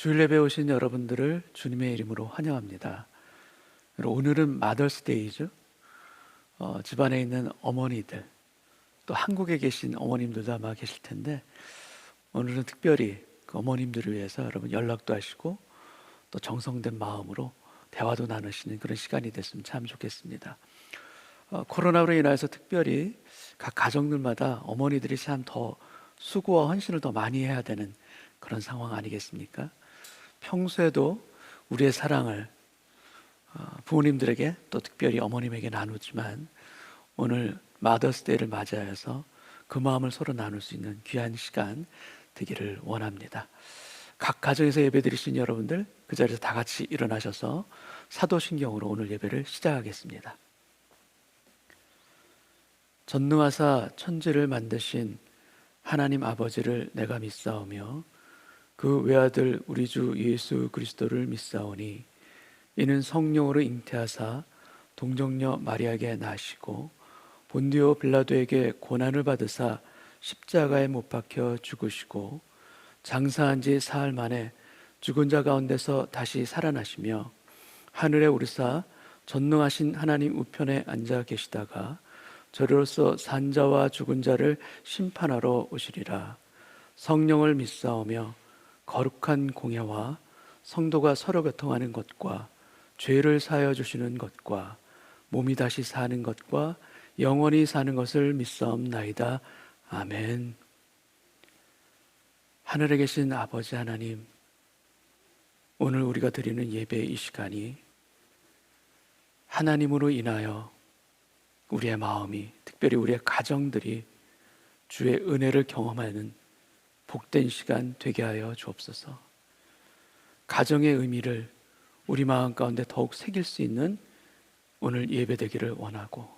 주일 예배 오신 여러분들을 주님의 이름으로 환영합니다. 오늘은 마더스데이죠. 집안에 있는 어머니들, 또 한국에 계신 어머님들도 아마 계실 텐데, 오늘은 특별히 그 어머님들을 위해서 여러분 연락도 하시고 또 정성된 마음으로 대화도 나누시는 그런 시간이 됐으면 참 좋겠습니다. 코로나로 인해서 특별히 각 가정들마다 어머니들이 참 더 수고와 헌신을 더 많이 해야 되는 그런 상황 아니겠습니까? 평소에도 우리의 사랑을 부모님들에게 또 특별히 어머님에게 나누지만 오늘 마더스데이를 맞이하여서 그 마음을 서로 나눌 수 있는 귀한 시간 되기를 원합니다. 각 가정에서 예배드리신 여러분들 그 자리에서 다 같이 일어나셔서 사도신경으로 오늘 예배를 시작하겠습니다. 전능하사 천지를 만드신 하나님 아버지를 내가 믿사오며 그 외아들 우리 주 예수 그리스도를 믿사오니 이는 성령으로 잉태하사 동정녀 마리아에게 나시고 본디오 빌라도에게 고난을 받으사 십자가에 못 박혀 죽으시고 장사한 지 사흘 만에 죽은 자 가운데서 다시 살아나시며 하늘에 오르사 전능하신 하나님 우편에 앉아 계시다가 저리로서 산 자와 죽은 자를 심판하러 오시리라. 성령을 믿사오며 거룩한 공예와 성도가 서로 교통하는 것과 죄를 사하여 주시는 것과 몸이 다시 사는 것과 영원히 사는 것을 믿사옵나이다. 아멘. 하늘에 계신 아버지 하나님, 오늘 우리가 드리는 예배의 이 시간이 하나님으로 인하여 우리의 마음이, 특별히 우리의 가정들이 주의 은혜를 경험하는 복된 시간 되게 하여 주옵소서. 가정의 의미를 우리 마음 가운데 더욱 새길 수 있는 오늘 예배 되기를 원하고,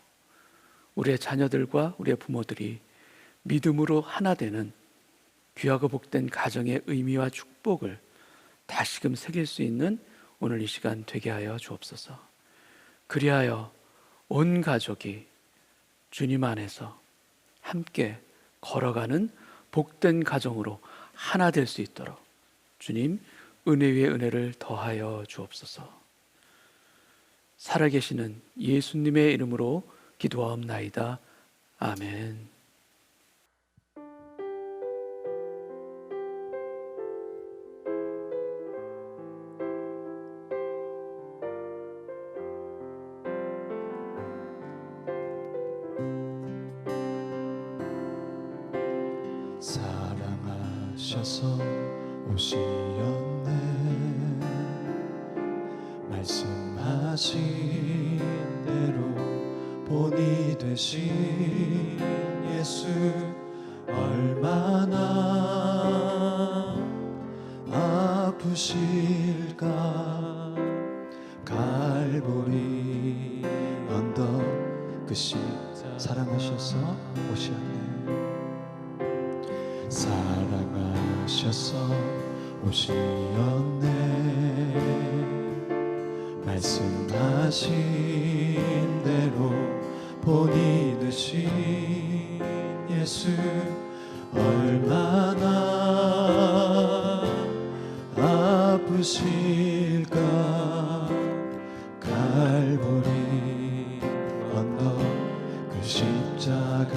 우리의 자녀들과 우리의 부모들이 믿음으로 하나 되는 귀하고 복된 가정의 의미와 축복을 다시금 새길 수 있는 오늘 이 시간 되게 하여 주옵소서. 그리하여 온 가족이 주님 안에서 함께 걸어가는 복된 가정으로 하나 될 수 있도록 주님 은혜 위에 은혜를 더하여 주옵소서. 살아계시는 예수님의 이름으로 기도하옵나이다. 아멘. 사랑하셔서 오시었네. 말씀하신 대로 본이 되신 예수 얼마나 아프실까. 갈보리 언덕 그 십자가 사랑하셔서 오셨네. 사랑하셔서 오시었네. 말씀하신 대로 본이 되신 예수 얼마나 아프실까. 갈보리 언덕 그 십자가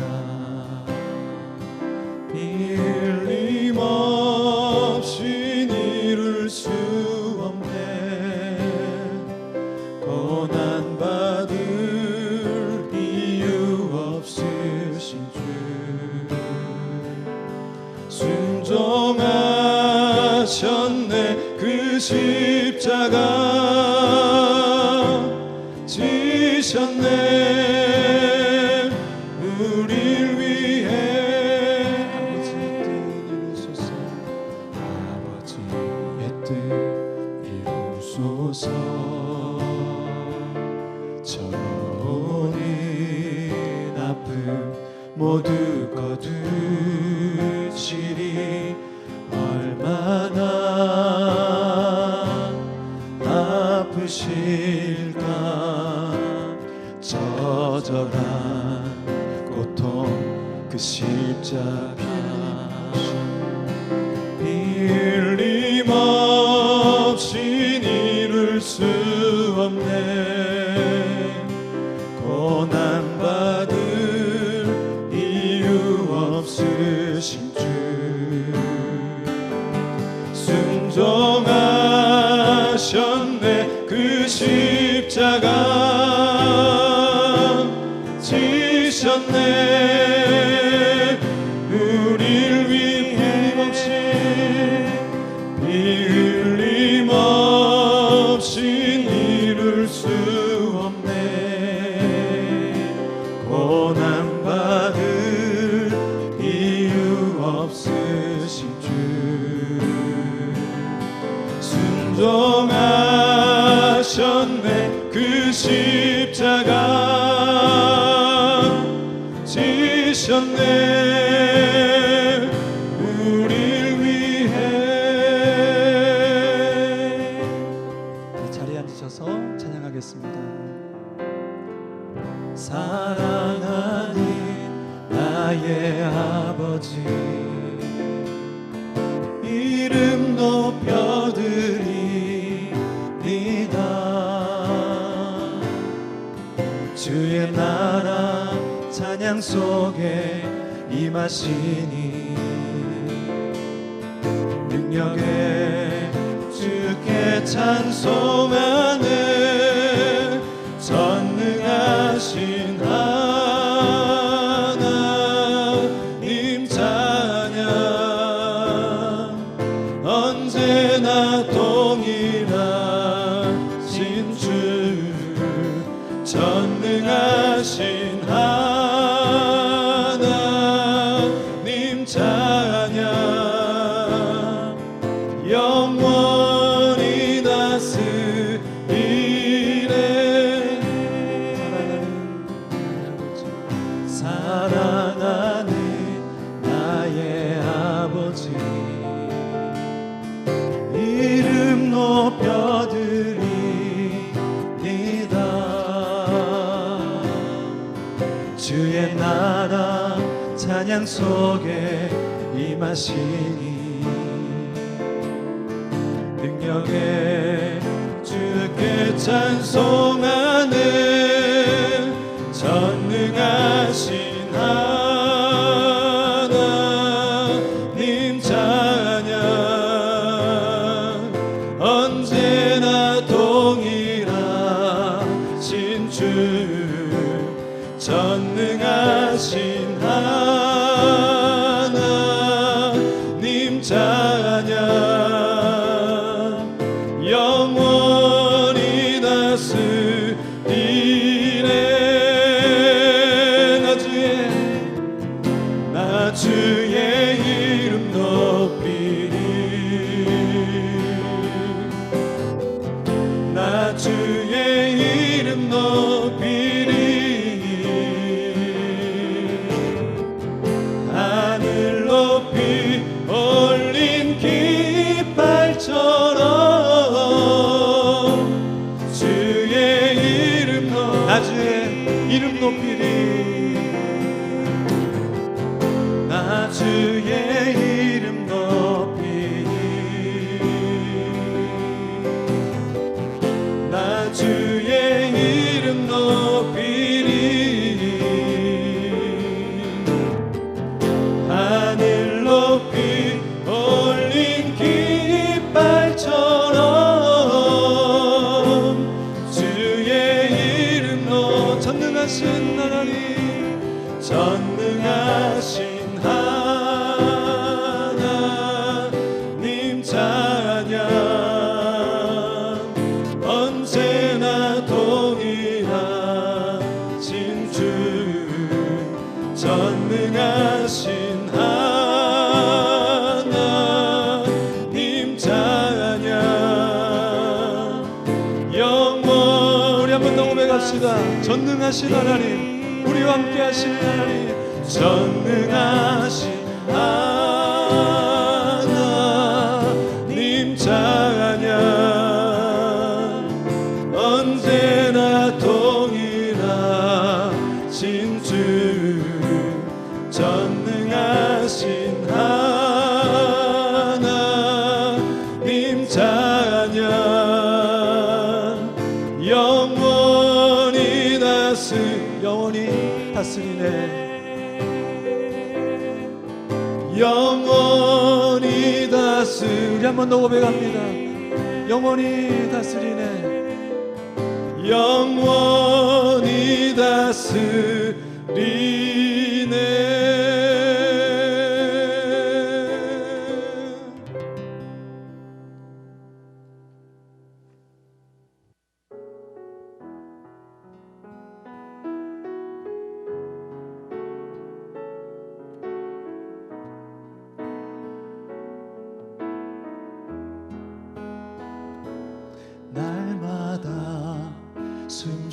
틀림없이 이룰 수 없네. 고난받을 이유 없으신 주 순종하셨네. 그 십자가 지셨네. 우릴 위해 저린 아픔 모두 거두시리. 얼마나 아프실까. 저절한 고통 그 십자가 빌림없 우릴 위해 비 흘림 없이 이룰 수 없네. 고난받을 이유 없으신 주 순종하셨네. 그 십자가 지셨네. 우릴 위해. 자리에 앉으셔서 찬양하겠습니다. 사랑하는 나의 아버지, 이름 높여드리리다. 주의 나라 찬양 속에 임하시니 능력에 주께 찬송하는 전능하신 하나님 찬양. 언제나 동일하신 주 전능하신 하나님 찬양. 영원히 다스리네. 사랑하는 나의 아버지, 이름 높여드리니다. 주의 나라 찬양 속에 임하시니 능력에 주께 찬송하는 전능하신 하나님 찬양. 언제나 동일하신 주 전능하신 하나님 찬양. 영원히 다스리네. 나 주의 이름 높이리. 나 주의 이름 높이리. 하늘 높이 올린 깃발처럼 주의 이름 나 주의 이름 높이리. 나 주의 이름 높이리. 나 주의 이름 높이리. 하늘 높이 올린 깃발처럼 주의 이름 높. 전능하신 하나님, 전능하신 하나님 찬양. 언제나 동일하신 주 전능하신 하나님 찬양. 영원히 한번 더 고백합시다. 전능하신 하나님, 우리와 함께 하시는 하나님, 전능하신 하나님 찬양. 언제나 동일하신 주 전능하신 하나님 찬양. 영원히 다스리네. 영원히 다스리. 한 번 더 고백합니다. 영원히 다스리네. 영원히 다스리네.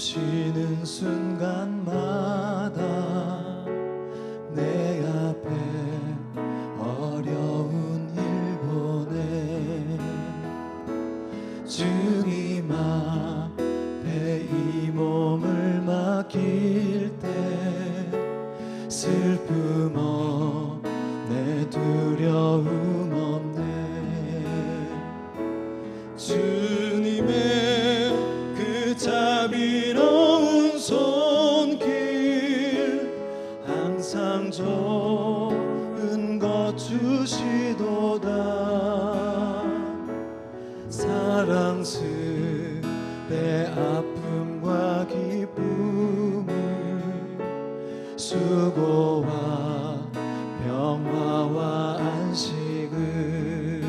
쉬는 순간마다 내 앞에 어려운 일 보내 주님 앞에 이 몸을 맡길 때 슬픔 없네 두려움 없네 주님의 그 자비로운 손길 항상 좋은 것 주시도다 사랑스레 아픔과 기쁨을 수고와 평화와 안식을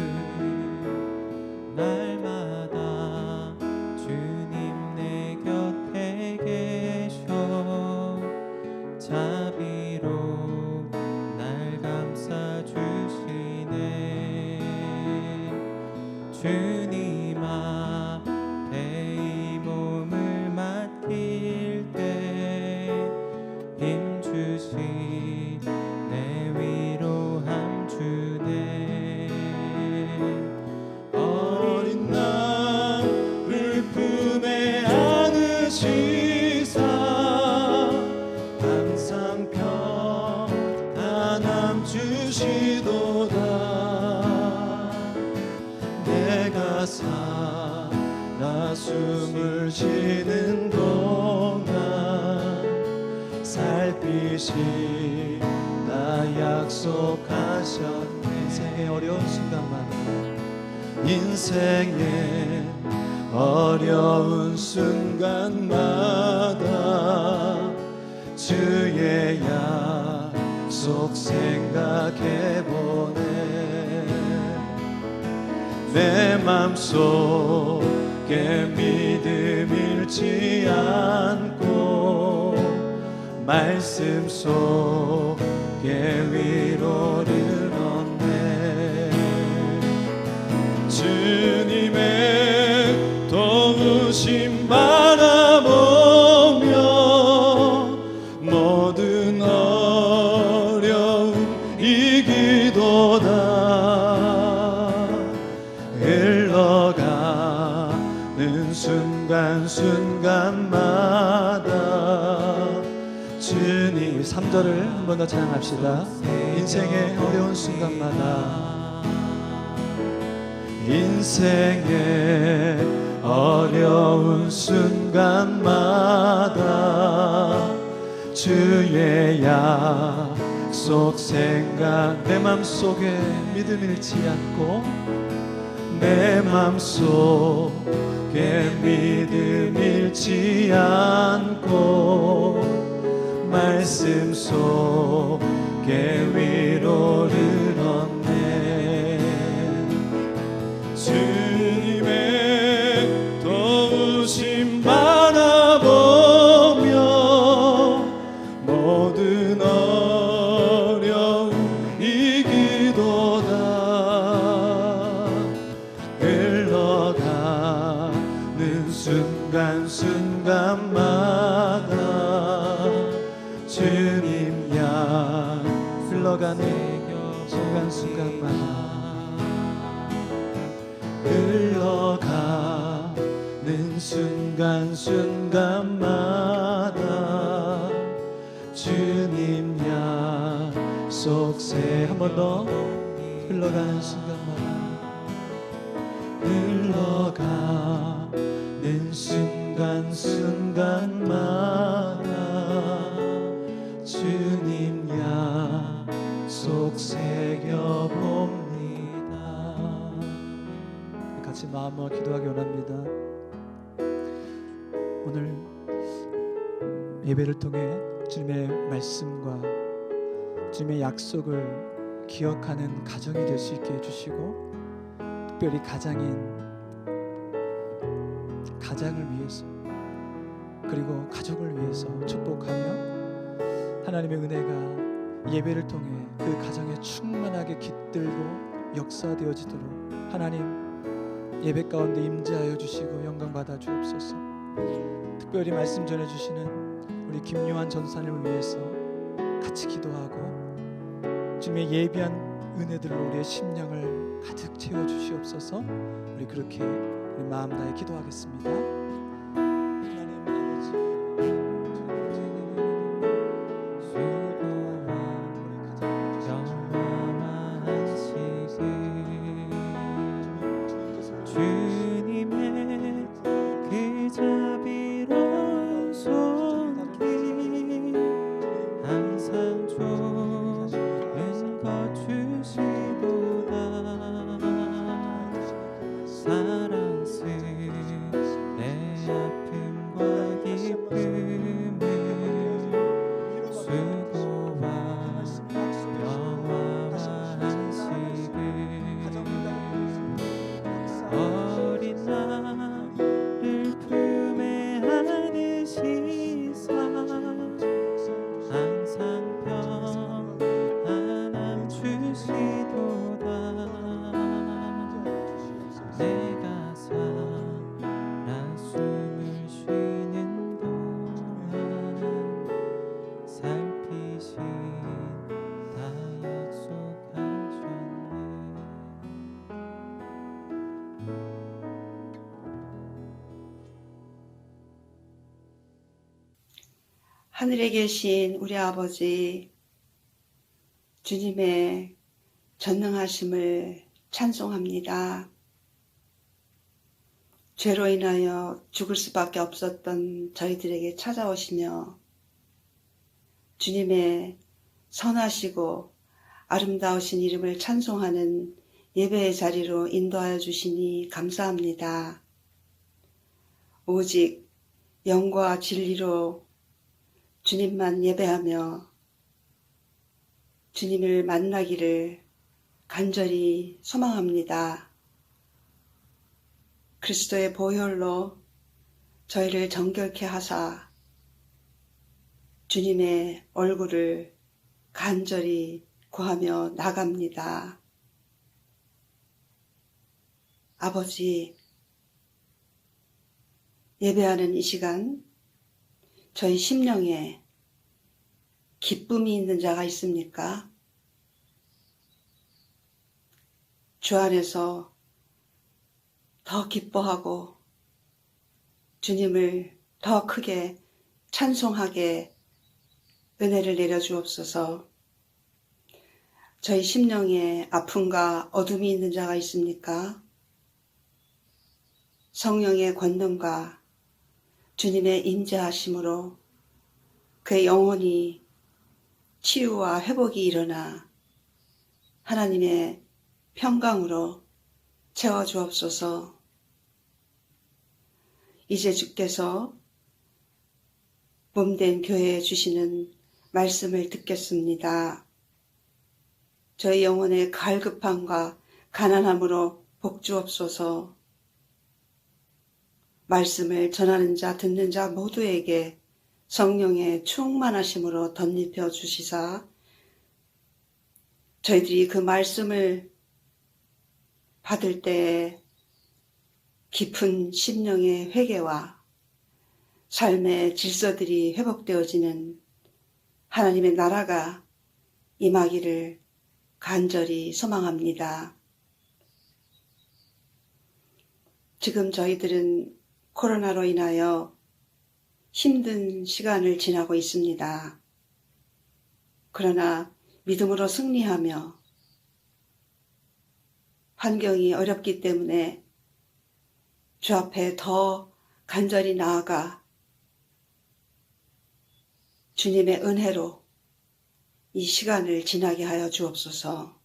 날마다 주님 내 곁에 계셔 자비로 날 감싸 주시네 주님 앞에 이 몸을 맡길 때 힘주시 내 위로함 주네 어린 나를 품에 안으시사 항상 평안함 주시도다 내가 살아 숨을 쉬는 동안 살피시다 약속하셨네 인생의 어려운 순간마다 인생의 어려운 순간마다 주의 약속 생각해보네 내 맘속에 믿음 잃지 않고 말씀 속에 위로를 얻네 주님의 도우심 바라보며 모든 어려움 이기도다 흘러가는 순간순간마다 주님 3절을 한 번 더 찬양합시다 인생의 어려운 순간마다 인생의 어려운 순간마다 주의 약속 생각 내 맘속에 믿음 잃지 않고 내 맘속에 믿음 잃지 않고 말씀 속에 위로를 얻네 주님의 도우심 바라보며 모든 어려움 이기도다 흘러가는 순간순간마다 주님 약 흘러가는 순간순간마다 흘러가는 순간순간마다 주님 약속 한 번 더 흘러가는 순간마다 흘러가는 순간순간마다 주님 약속 새겨봅니다 같이 마음으로 기도하기 원합니다 오늘 예배를 통해 주님의 말씀과 주님의 약속을 기억하는 가정이 될 수 있게 해주시고 특별히 가장을 위해서 그리고 가족을 위해서 축복하며 하나님의 은혜가 예배를 통해 그 가정에 충만하게 깃들고 역사되어지도록 하나님 예배 가운데 임재하여 주시고 영광 받아 주옵소서 특별히 말씀 전해주시는 우리 김요한 전사님을 위해서 같이 기도하고 주님의 예비한 은혜들로 우리의 심령을 가득 채워주시옵소서. 우리 그렇게 우리 마음 다해 기도하겠습니다. 하나님 아버지, 주님의 그 자비로운 손길 항상 좋은 것 주시도다. 사랑스 내 아픔과 기쁨을 수고와 영화와 한식을 어린 나를 품에 안으시사 항상 평안함 주시도다. 내가 살아 숨을 쉬는 동안 살피신 다 약속하셨네. 하늘에 계신 우리 아버지, 주님의 전능하심을 찬송합니다. 죄로 인하여 죽을 수밖에 없었던 저희들에게 찾아오시며 주님의 선하시고 아름다우신 이름을 찬송하는 예배의 자리로 인도하여 주시니 감사합니다. 오직 영과 진리로 주님만 예배하며 주님을 만나기를 간절히 소망합니다. 그리스도의 보혈로 저희를 정결케 하사 주님의 얼굴을 간절히 구하며 나갑니다. 아버지, 예배하는 이 시간 저희 심령에 기쁨이 있는 자가 있습니까? 주 안에서 더 기뻐하고 주님을 더 크게 찬송하게 은혜를 내려주옵소서. 저희 심령에 아픔과 어둠이 있는 자가 있습니까? 성령의 권능과 주님의 인자하심으로 그의 영혼이 치유와 회복이 일어나 하나님의 평강으로 채워주옵소서. 이제 주께서 몸된 교회에 주시는 말씀을 듣겠습니다. 저희 영혼의 갈급함과 가난함으로 복주옵소서. 말씀을 전하는 자 듣는 자 모두에게 성령의 충만하심으로 덧입혀 주시사 저희들이 그 말씀을 받을 때에 깊은 심령의 회개와 삶의 질서들이 회복되어지는 하나님의 나라가 임하기를 간절히 소망합니다. 지금 저희들은 코로나로 인하여 힘든 시간을 지나고 있습니다. 그러나 믿음으로 승리하며 환경이 어렵기 때문에 주 앞에 더 간절히 나아가 주님의 은혜로 이 시간을 지나게 하여 주옵소서.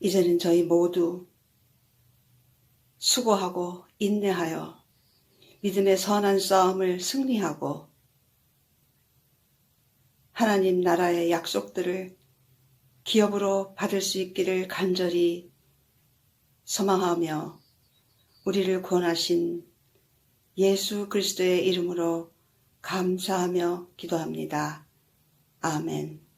이제는 저희 모두 수고하고 인내하여 믿음의 선한 싸움을 승리하고 하나님 나라의 약속들을 기업으로 받을 수 있기를 간절히 소망하며 우리를 구원하신 예수 그리스도의 이름으로 감사하며 기도합니다. 아멘.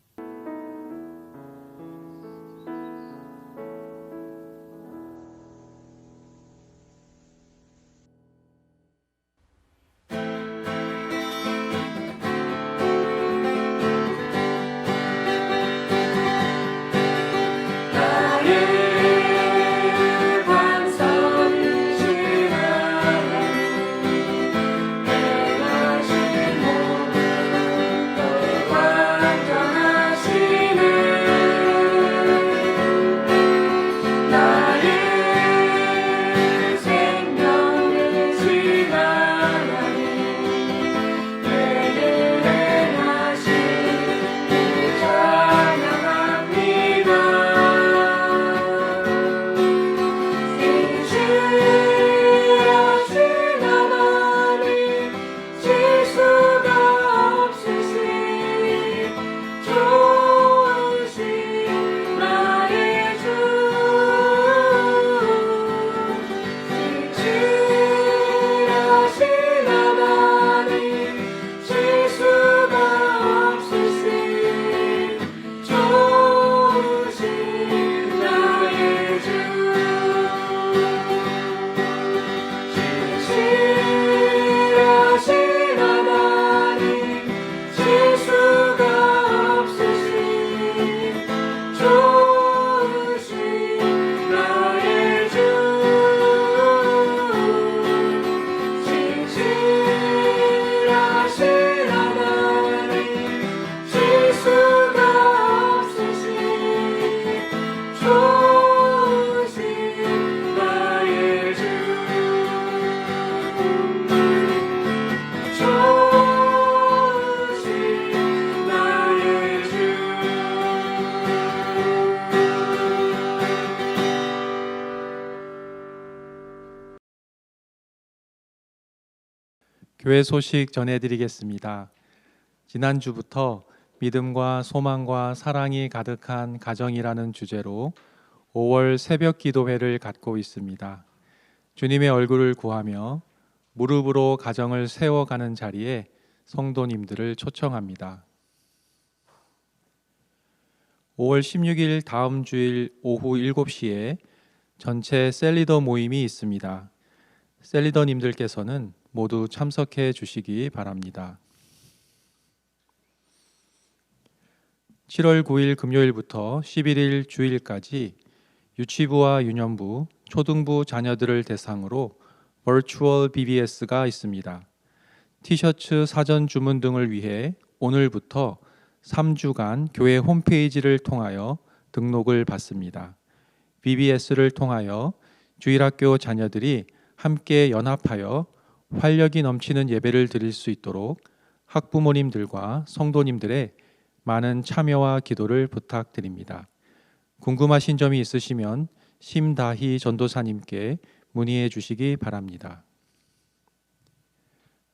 교회 소식 전해드리겠습니다. 지난주부터 믿음과 소망과 사랑이 가득한 가정이라는 주제로 5월 새벽 기도회를 갖고 있습니다. 주님의 얼굴을 구하며 무릎으로 가정을 세워가는 자리에 성도님들을 초청합니다. 5월 16일 다음 주일 오후 7시에 전체 셀리더 모임이 있습니다. 셀리더님들께서는 모두 참석해 주시기 바랍니다. 7월 9일 금요일부터 11일 주일까지 유치부와 유년부, 초등부 자녀들을 대상으로 버추얼 BBS가 있습니다. 티셔츠 사전 주문 등을 위해 오늘부터 3주간 교회 홈페이지를 통하여 등록을 받습니다. BBS를 통하여 주일학교 자녀들이 함께 연합하여 활력이 넘치는 예배를 드릴 수 있도록 학부모님들과 성도님들의 많은 참여와 기도를 부탁드립니다. 궁금하신 점이 있으시면 심다희 전도사님께 문의해 주시기 바랍니다.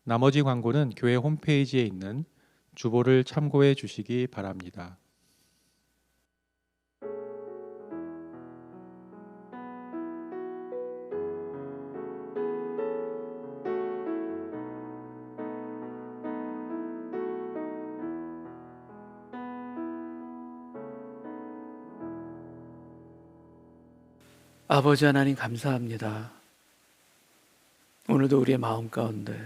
나머지 광고는 교회 홈페이지에 있는 주보를 참고해 주시기 바랍니다. 아버지 하나님 감사합니다. 오늘도 우리의 마음 가운데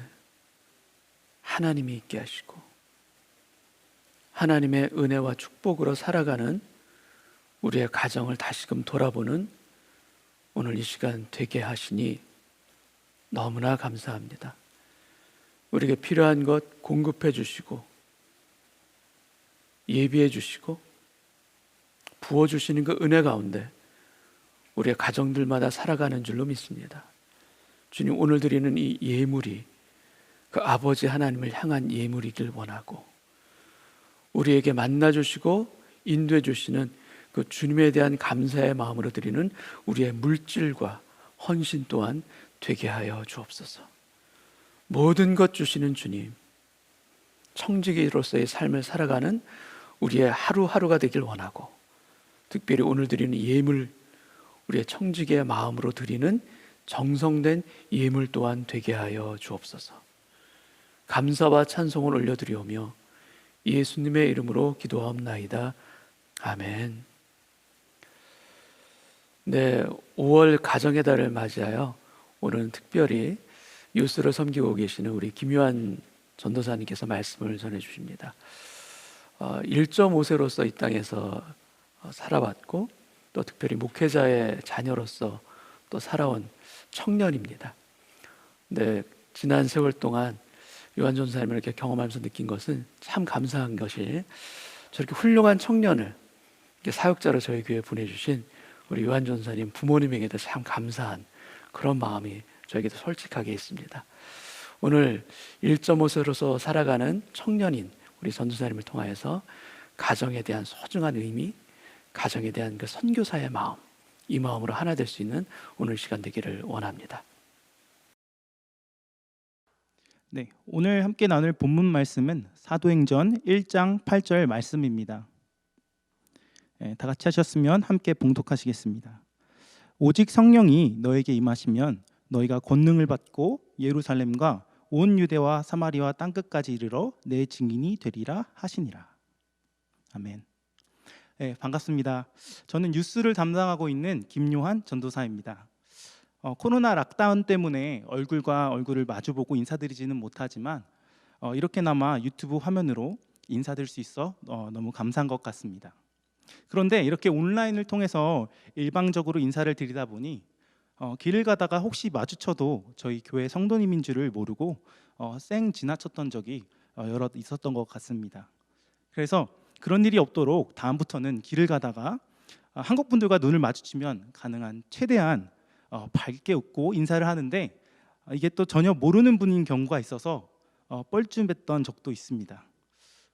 하나님이 있게 하시고 하나님의 은혜와 축복으로 살아가는 우리의 가정을 다시금 돌아보는 오늘 이 시간 되게 하시니 너무나 감사합니다. 우리에게 필요한 것 공급해 주시고 예비해 주시고 부어주시는 그 은혜 가운데 우리의 가정들마다 살아가는 줄로 믿습니다. 주님, 오늘 드리는 이 예물이 그 아버지 하나님을 향한 예물이길 원하고 우리에게 만나주시고 인도해 주시는 그 주님에 대한 감사의 마음으로 드리는 우리의 물질과 헌신 또한 되게 하여 주옵소서. 모든 것 주시는 주님, 청지기로서의 삶을 살아가는 우리의 하루하루가 되길 원하고 특별히 오늘 드리는 예물, 우리의 청지기의 마음으로 드리는 정성된 예물 또한 되게 하여 주옵소서. 감사와 찬송을 올려드리오며 예수님의 이름으로 기도하옵나이다. 아멘. 네, 5월 가정의 달을 맞이하여 오늘은 특별히 유스를 섬기고 계시는 우리 김유한 전도사님께서 말씀을 전해주십니다. 1.5세로서 이 땅에서 살아왔고 또 특별히 목회자의 자녀로서 또 살아온 청년입니다. 네, 지난 세월 동안 요한 전사님을 이렇게 경험하면서 느낀 것은 참 감사한 것이 저렇게 훌륭한 청년을 이렇게 사역자로 저희 교회에 보내주신 우리 요한 전사님 부모님에게도 참 감사한 그런 마음이 저에게도 솔직하게 있습니다. 오늘 1.5세로서 살아가는 청년인 우리 전도사님을 통하여서 가정에 대한 소중한 의미, 가정에 대한 그 선교사의 마음, 이 마음으로 하나 될 수 있는 오늘 시간 되기를 원합니다. 네, 오늘 함께 나눌 본문 말씀은 사도행전 1장 8절 말씀입니다. 다 같이 하셨으면 함께 봉독하시겠습니다. 오직 성령이 너에게 임하시면 너희가 권능을 받고 예루살렘과 온 유대와 사마리아 땅끝까지 이르러 내 증인이 되리라 하시니라. 아멘. 네, 반갑습니다. 저는 뉴스를 담당하고 있는 김요한 전도사입니다. 코로나 락다운 때문에 얼굴과 얼굴을 마주보고 인사드리지는 못하지만 이렇게나마 유튜브 화면으로 인사드릴 수 있어 너무 감사한 것 같습니다. 그런데 이렇게 온라인을 통해서 일방적으로 인사를 드리다 보니 길을 가다가 혹시 마주쳐도 저희 교회 성도님인 줄을 모르고 쌩 지나쳤던 적이 여러 있었던 것 같습니다. 그래서 그런 일이 없도록 다음부터는 길을 가다가 한국 분들과 눈을 마주치면 가능한 최대한 밝게 웃고 인사를 하는데 이게 또 전혀 모르는 분인 경우가 있어서 뻘쭘했던 적도 있습니다.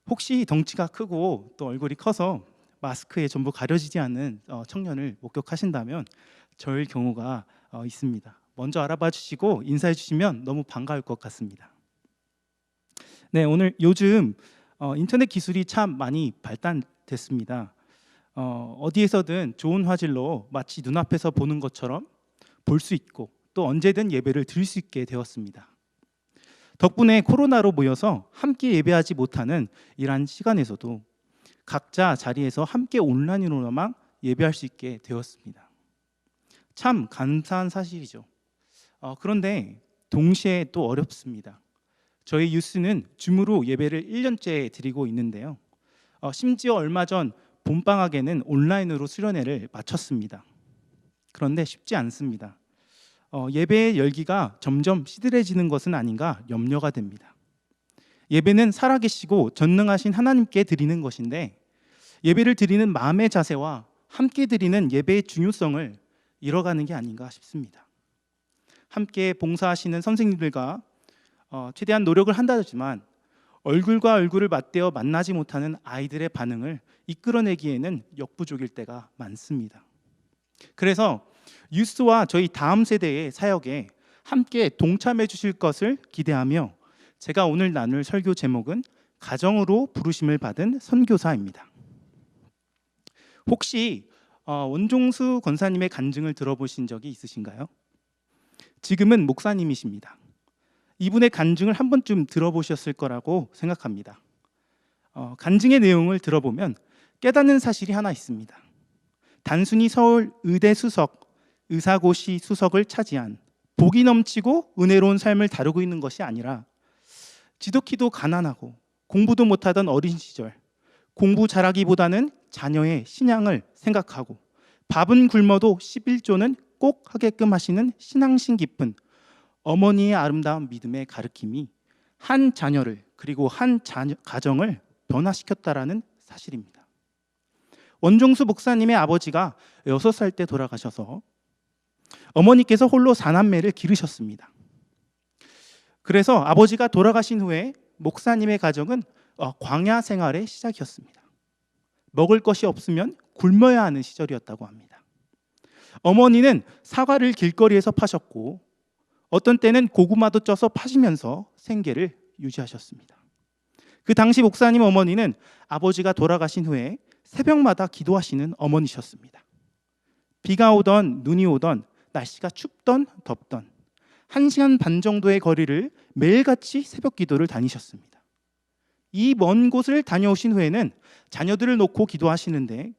혹시 덩치가 크고 또 얼굴이 커서 마스크에 전부 가려지지 않는 청년을 목격하신다면 저일 경우가 있습니다. 먼저 알아봐 주시고 인사해 주시면 너무 반가울 것 같습니다. 네, 오늘 요즘 인터넷 기술이 참 많이 발달됐습니다. 어디에서든 좋은 화질로 마치 눈앞에서 보는 것처럼 볼 수 있고 또 언제든 예배를 드릴 수 있게 되었습니다. 덕분에 코로나로 모여서 함께 예배하지 못하는 이러한 시간에서도 각자 자리에서 함께 온라인으로만 예배할 수 있게 되었습니다. 참 감사한 사실이죠. 그런데 동시에 또 어렵습니다. 저희 유스는 줌으로 예배를 1년째 드리고 있는데요. 심지어 얼마 전 봄방학에는 온라인으로 수련회를 마쳤습니다. 그런데 쉽지 않습니다. 예배의 열기가 점점 시들해지는 것은 아닌가 염려가 됩니다. 예배는 살아계시고 전능하신 하나님께 드리는 것인데 예배를 드리는 마음의 자세와 함께 드리는 예배의 중요성을 잃어가는 게 아닌가 싶습니다. 함께 봉사하시는 선생님들과 최대한 노력을 한다지만 얼굴과 얼굴을 맞대어 만나지 못하는 아이들의 반응을 이끌어내기에는 역부족일 때가 많습니다. 그래서 유스와 저희 다음 세대의 사역에 함께 동참해 주실 것을 기대하며 제가 오늘 나눌 설교 제목은 가정으로 부르심을 받은 선교사입니다. 혹시 원종수 권사님의 간증을 들어보신 적이 있으신가요? 지금은 목사님이십니다. 이분의 간증을 한 번쯤 들어보셨을 거라고 생각합니다. 간증의 내용을 들어보면 깨닫는 사실이 하나 있습니다. 단순히 서울 의대 수석, 의사고시 수석을 차지한 복이 넘치고 은혜로운 삶을 다루고 있는 것이 아니라 지독히도 가난하고 공부도 못하던 어린 시절 공부 잘하기보다는 자녀의 신앙을 생각하고 밥은 굶어도 11조는 꼭 하게끔 하시는 신앙심 깊은 어머니의 아름다운 믿음의 가르침이 한 자녀를 그리고 한 가정을 변화시켰다라는 사실입니다. 원종수 목사님의 아버지가 6살 때 돌아가셔서 어머니께서 홀로 4남매를 기르셨습니다. 그래서 아버지가 돌아가신 후에 목사님의 가정은 광야 생활의 시작이었습니다. 먹을 것이 없으면 굶어야 하는 시절이었다고 합니다. 어머니는 사과를 길거리에서 파셨고 어떤 때는 고구마도 쪄서 파시면서 생계를 유지하셨습니다. 그 당시 목사님 어머니는 아버지가 돌아가신 후에 새벽마다 기도하시는 어머니셨습니다. 비가 오던 눈이 오던 날씨가 춥던 덥던 1시간 반 정도의 거리를 매일같이 새벽 기도를 다니셨습니다. 이 먼 곳을 다녀오신 후에는 자녀들을 놓고 기도하시는데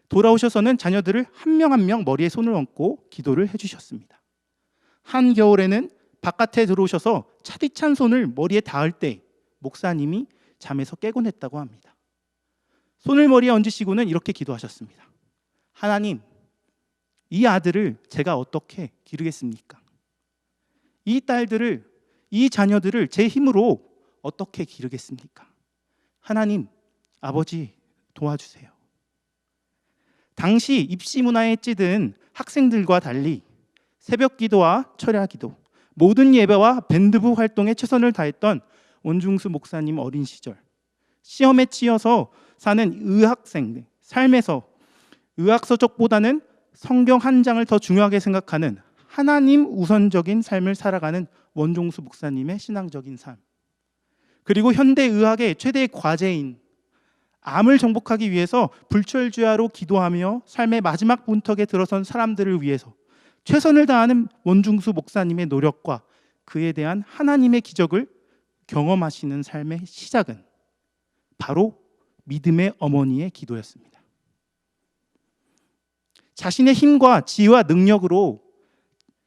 돌아오셔서는 자녀들을 한 명 한 명 머리에 손을 얹고 기도를 해주셨습니다. 한겨울에는 바깥에 들어오셔서 차디찬 손을 머리에 닿을 때 목사님이 잠에서 깨곤 했다고 합니다. 손을 머리에 얹으시고는 이렇게 기도하셨습니다. 하나님, 이 아들을 제가 어떻게 기르겠습니까? 이 딸들을, 이 자녀들을 제 힘으로 어떻게 기르겠습니까? 하나님, 아버지 도와주세요. 당시 입시 문화에 찌든 학생들과 달리 새벽 기도와 철야 기도, 모든 예배와 밴드부 활동에 최선을 다했던 원중수 목사님 어린 시절, 시험에 치여서 사는 의학생, 삶에서 의학서적보다는 성경 한 장을 더 중요하게 생각하는 하나님 우선적인 삶을 살아가는 원종수 목사님의 신앙적인 삶, 그리고 현대의학의 최대의 과제인 암을 정복하기 위해서 불철주야로 기도하며 삶의 마지막 문턱에 들어선 사람들을 위해서 최선을 다하는 원중수 목사님의 노력과 그에 대한 하나님의 기적을 경험하시는 삶의 시작은 바로 믿음의 어머니의 기도였습니다. 자신의 힘과 지혜와 능력으로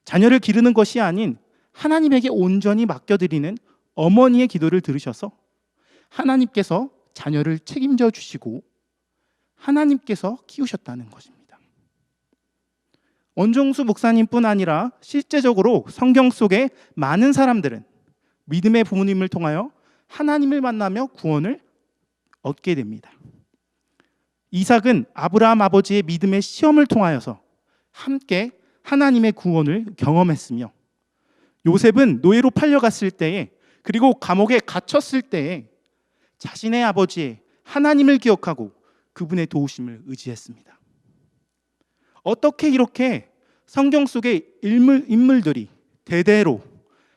자녀를 기르는 것이 아닌 하나님에게 온전히 맡겨드리는 어머니의 기도를 들으셔서 하나님께서 자녀를 책임져 주시고 하나님께서 키우셨다는 것입니다. 원종수 목사님뿐 아니라 실제적으로 성경 속에 많은 사람들은 믿음의 부모님을 통하여 하나님을 만나며 구원을 얻게 됩니다. 이삭은 아브라함 아버지의 믿음의 시험을 통하여서 함께 하나님의 구원을 경험했으며 요셉은 노예로 팔려갔을 때에 그리고 감옥에 갇혔을 때에 자신의 아버지의 하나님을 기억하고 그분의 도우심을 의지했습니다. 어떻게 이렇게 성경 속의 인물들이 대대로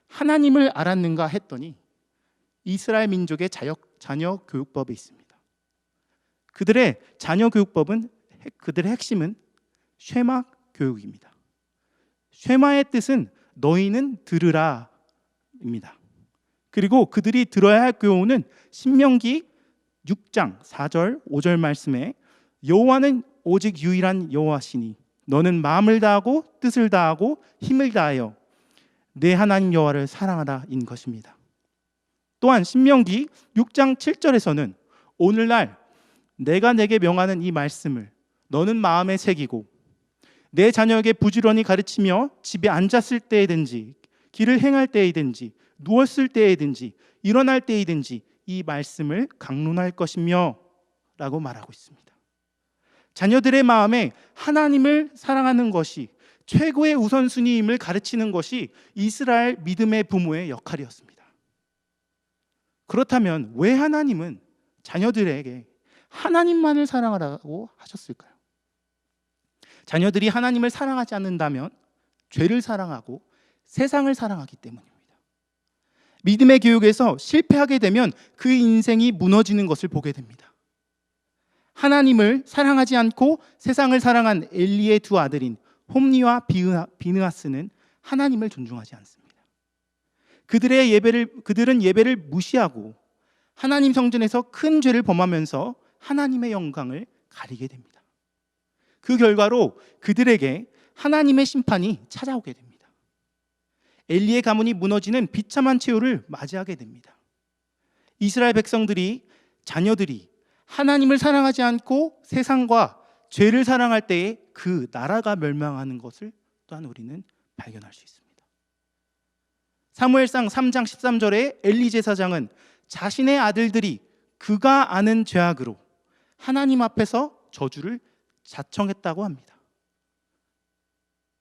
하나님을 알았는가 했더니 이스라엘 민족의 자녀 교육법에 있습니다. 그들의 자녀 교육법은 그들의 핵심은 쉐마 교육입니다. 쉐마의 뜻은 너희는 들으라입니다. 그리고 그들이 들어야 할 교훈은 신명기 6장 4절 5절 말씀에 여호와는 오직 유일한 여호와시니 너는 마음을 다하고 뜻을 다하고 힘을 다하여 내 하나님 여호와를 사랑하라인 것입니다. 또한 신명기 6장 7절에서는 오늘날 내가 내게 명하는 이 말씀을 너는 마음에 새기고 내 자녀에게 부지런히 가르치며 집에 앉았을 때에든지 길을 행할 때이든지 누웠을 때이든지 일어날 때이든지 이 말씀을 강론할 것이며 라고 말하고 있습니다. 자녀들의 마음에 하나님을 사랑하는 것이 최고의 우선순위임을 가르치는 것이 이스라엘 믿음의 부모의 역할이었습니다. 그렇다면 왜 하나님은 자녀들에게 하나님만을 사랑하라고 하셨을까요? 자녀들이 하나님을 사랑하지 않는다면 죄를 사랑하고 세상을 사랑하기 때문입니다. 믿음의 교육에서 실패하게 되면 그 인생이 무너지는 것을 보게 됩니다. 하나님을 사랑하지 않고 세상을 사랑한 엘리의 두 아들인 홈리와 비느하스는 하나님을 존중하지 않습니다. 그들은 예배를 무시하고 하나님 성전에서 큰 죄를 범하면서 하나님의 영광을 가리게 됩니다. 그 결과로 그들에게 하나님의 심판이 찾아오게 됩니다. 엘리의 가문이 무너지는 비참한 최후를 맞이하게 됩니다. 이스라엘 백성들이 자녀들이 하나님을 사랑하지 않고 세상과 죄를 사랑할 때에 그 나라가 멸망하는 것을 또한 우리는 발견할 수 있습니다. 사무엘상 3장 13절에 엘리 제사장은 자신의 아들들이 그가 아는 죄악으로 하나님 앞에서 저주를 자청했다고 합니다.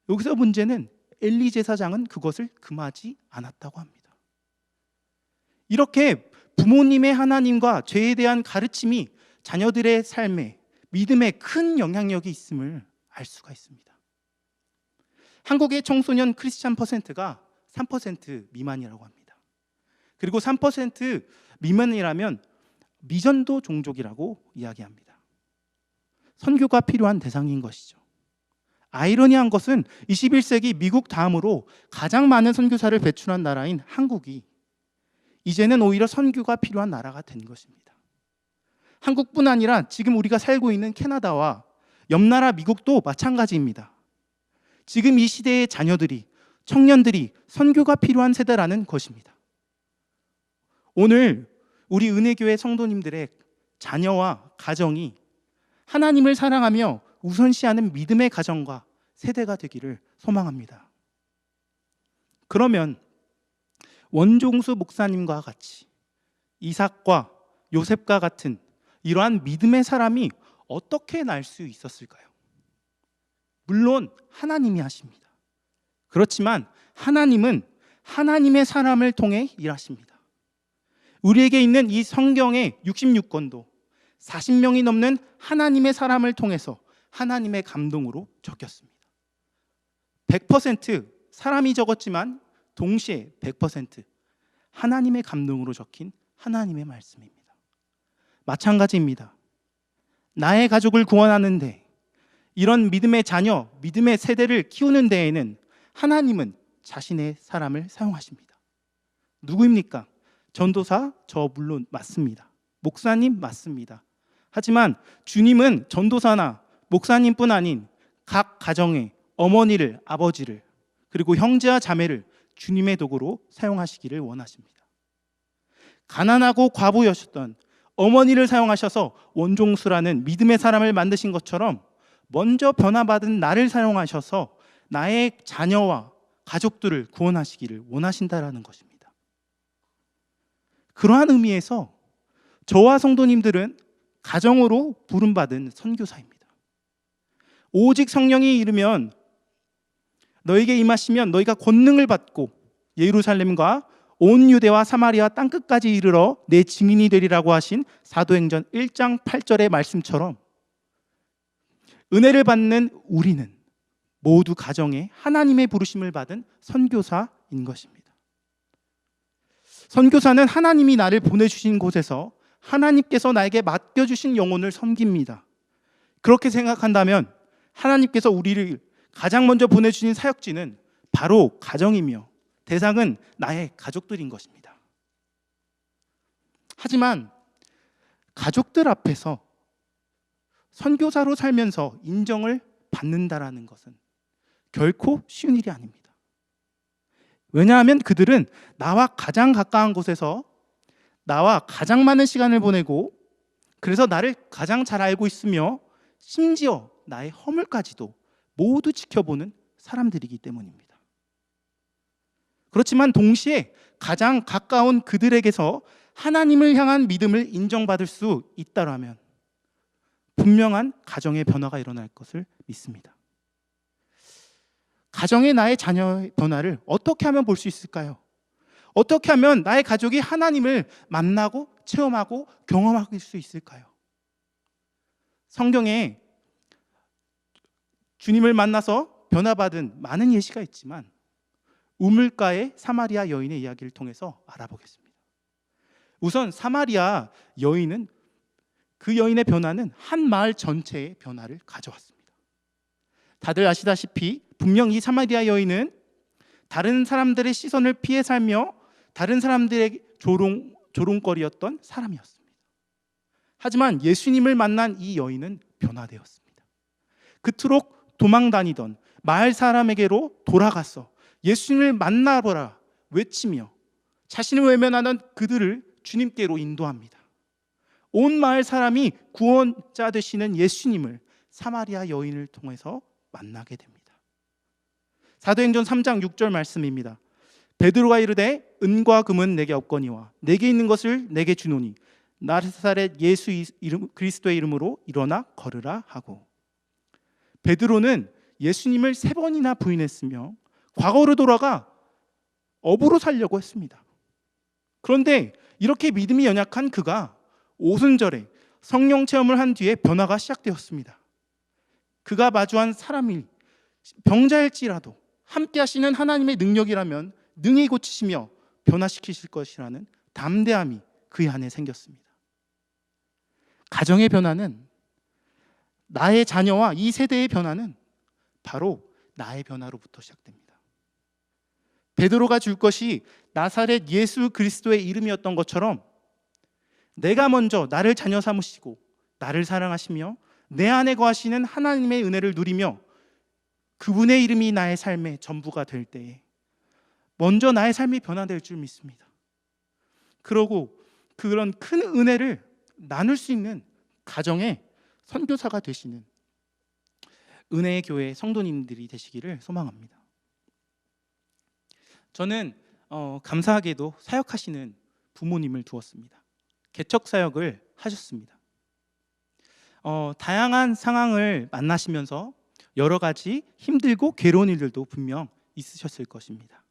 여기서 문제는 엘리 제사장은 그것을 금하지 않았다고 합니다. 이렇게 부모님의 하나님과 죄에 대한 가르침이 자녀들의 삶에 믿음에 큰 영향력이 있음을 알 수가 있습니다. 한국의 청소년 크리스찬 퍼센트가 3% 미만이라고 합니다. 그리고 3% 미만이라면 미전도 종족이라고 이야기합니다. 선교가 필요한 대상인 것이죠. 아이러니한 것은 21세기 미국 다음으로 가장 많은 선교사를 배출한 나라인 한국이 이제는 오히려 선교가 필요한 나라가 된 것입니다. 한국뿐 아니라 지금 우리가 살고 있는 캐나다와 옆나라 미국도 마찬가지입니다. 지금 이 시대의 자녀들이, 청년들이 선교가 필요한 세대라는 것입니다. 오늘 우리 은혜교회 성도님들의 자녀와 가정이 하나님을 사랑하며 우선시하는 믿음의 가정과 세대가 되기를 소망합니다. 그러면 원종수 목사님과 같이 이삭과 요셉과 같은 이러한 믿음의 사람이 어떻게 날 수 있었을까요? 물론 하나님이 하십니다. 그렇지만 하나님은 하나님의 사람을 통해 일하십니다. 우리에게 있는 이 성경의 66권도 40명이 넘는 하나님의 사람을 통해서 하나님의 감동으로 적혔습니다. 100% 사람이 적었지만 동시에 100% 하나님의 감동으로 적힌 하나님의 말씀입니다. 마찬가지입니다. 나의 가족을 구원하는데 이런 믿음의 자녀, 믿음의 세대를 키우는 데에는 하나님은 자신의 사람을 사용하십니다. 누구입니까? 전도사, 저 물론 맞습니다. 목사님 맞습니다. 하지만 주님은 전도사나 목사님뿐 아닌 각 가정의 어머니를, 아버지를 그리고 형제와 자매를 주님의 도구로 사용하시기를 원하십니다. 가난하고 과부였던 어머니를 사용하셔서 원종수라는 믿음의 사람을 만드신 것처럼 먼저 변화받은 나를 사용하셔서 나의 자녀와 가족들을 구원하시기를 원하신다라는 것입니다. 그러한 의미에서 저와 성도님들은 가정으로 부름받은 선교사입니다. 오직 성령이 이르면 너에게 임하시면 너희가 권능을 받고 예루살렘과 온 유대와 사마리아 땅끝까지 이르러 내 증인이 되리라고 하신 사도행전 1장 8절의 말씀처럼 은혜를 받는 우리는 모두 가정에 하나님의 부르심을 받은 선교사인 것입니다. 선교사는 하나님이 나를 보내주신 곳에서 하나님께서 나에게 맡겨주신 영혼을 섬깁니다. 그렇게 생각한다면 하나님께서 우리를 가장 먼저 보내주신 사역지는 바로 가정이며 대상은 나의 가족들인 것입니다. 하지만 가족들 앞에서 선교사로 살면서 인정을 받는다라는 것은 결코 쉬운 일이 아닙니다. 왜냐하면 그들은 나와 가장 가까운 곳에서 나와 가장 많은 시간을 보내고 그래서 나를 가장 잘 알고 있으며 심지어 나의 허물까지도 모두 지켜보는 사람들이기 때문입니다. 그렇지만 동시에 가장 가까운 그들에게서 하나님을 향한 믿음을 인정받을 수 있다라면 분명한 가정의 변화가 일어날 것을 믿습니다. 가정의 나의 자녀의 변화를 어떻게 하면 볼 수 있을까요? 어떻게 하면 나의 가족이 하나님을 만나고 체험하고 경험할 수 있을까요? 성경에 주님을 만나서 변화받은 많은 예시가 있지만 우물가의 사마리아 여인의 이야기를 통해서 알아보겠습니다. 우선 사마리아 여인은 그 여인의 변화는 한 마을 전체의 변화를 가져왔습니다. 다들 아시다시피 분명 이 사마리아 여인은 다른 사람들의 시선을 피해 살며 다른 사람들의 조롱거리였던 사람이었습니다. 하지만 예수님을 만난 이 여인은 변화되었습니다. 그토록 도망다니던 마을 사람에게로 돌아가서 예수님을 만나보라 외치며 자신을 외면하는 그들을 주님께로 인도합니다. 온 마을 사람이 구원자 되시는 예수님을 사마리아 여인을 통해서 만나게 됩니다. 사도행전 3장 6절 말씀입니다. 베드로가 이르되 은과 금은 내게 없거니와 내게 있는 것을 내게 주노니 나사렛 예수 그리스도의 이름으로 일어나 걸으라 하고, 베드로는 예수님을 3번이나 부인했으며 과거로 돌아가 어부로 살려고 했습니다. 그런데 이렇게 믿음이 연약한 그가 오순절에 성령 체험을 한 뒤에 변화가 시작되었습니다. 그가 마주한 사람이 병자일지라도 함께 하시는 하나님의 능력이라면 능히 고치시며 변화시키실 것이라는 담대함이 그의 안에 생겼습니다. 가정의 변화는, 나의 자녀와 이 세대의 변화는 바로 나의 변화로부터 시작됩니다. 베드로가 줄 것이 나사렛 예수 그리스도의 이름이었던 것처럼 내가 먼저 나를 자녀 삼으시고 나를 사랑하시며 내 안에 거하시는 하나님의 은혜를 누리며 그분의 이름이 나의 삶의 전부가 될 때에 먼저 나의 삶이 변화될 줄 믿습니다. 그러고 그런 큰 은혜를 나눌 수 있는 가정의 선교사가 되시는 은혜의 교회 성도님들이 되시기를 소망합니다. 저는 감사하게도 사역하시는 부모님을 두었습니다. 개척 사역을 하셨습니다. 다양한 상황을 만나시면서 여러 가지 힘들고 괴로운 일들도 분명 있으셨을 것입니다.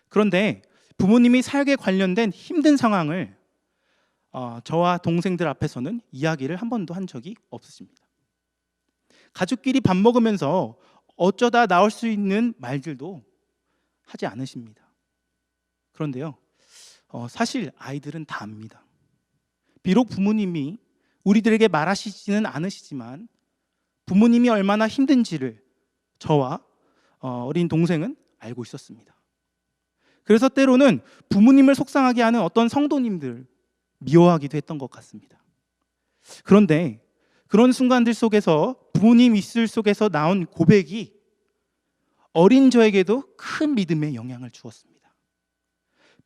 그런데 부모님이 사역에 관련된 힘든 상황을 저와 동생들 앞에서는 이야기를 한 번도 한 적이 없으십니다. 가족끼리 밥 먹으면서 어쩌다 나올 수 있는 말들도 하지 않으십니다. 그런데요, 사실 아이들은 다 압니다. 비록 부모님이 우리들에게 말하시지는 않으시지만 부모님이 얼마나 힘든지를 저와 어린 동생은 알고 있었습니다. 그래서 때로는 부모님을 속상하게 하는 어떤 성도님들 미워하기도 했던 것 같습니다. 그런데 그런 순간들 속에서 부모님 입술 속에서 나온 고백이 어린 저에게도 큰 믿음의 영향을 주었습니다.